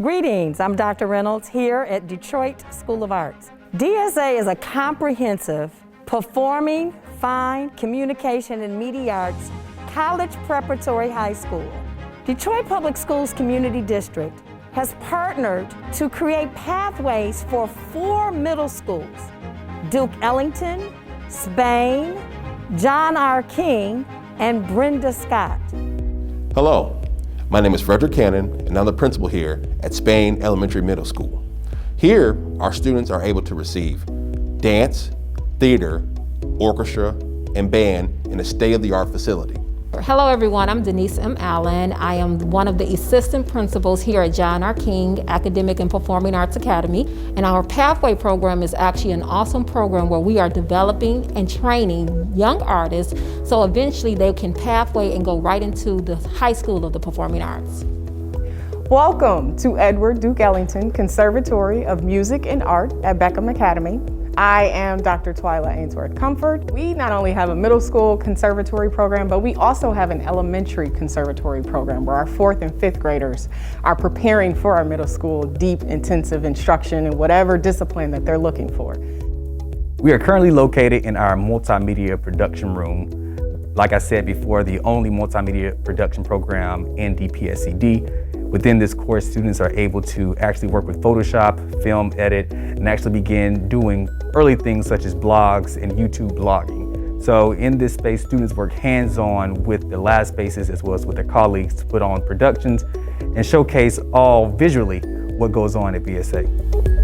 Greetings, I'm Dr. Reynolds here at Detroit School of Arts. DSA is a comprehensive performing, fine, communication, and media arts college preparatory high school. Detroit Public Schools Community District has partnered to create pathways for 4 middle schools: Duke Ellington, Spain, John R. King, and Brenda Scott. Hello, my name is Frederick Cannon, and I'm the principal here at Spain Elementary Middle School. Here, our students are able to receive dance, theater, orchestra, and band in a state-of-the-art facility. Hello everyone, I'm Denise M. Allen. I am one of the assistant principals here at John R. King Academic and Performing Arts Academy. And our Pathway program is actually an awesome program where we are developing and training young artists so eventually they can pathway and go right into the high school of the performing arts. Welcome to Edward Duke Ellington Conservatory of Music and Art at Beckham Academy. I am Dr. Twila Ainsworth-Comfort. We not only have a middle school conservatory program, but we also have an elementary conservatory program where our 4th and 5th graders are preparing for our middle school deep, intensive instruction in whatever discipline that they're looking for. We are currently located in our multimedia production room. Like I said before, the only multimedia production program in DPSCD. Within this course, students are able to actually work with Photoshop, film edit, and actually begin doing early things such as blogs and YouTube blogging. So in this space, students work hands-on with the lab spaces as well as with their colleagues to put on productions and showcase all visually what goes on at BSA.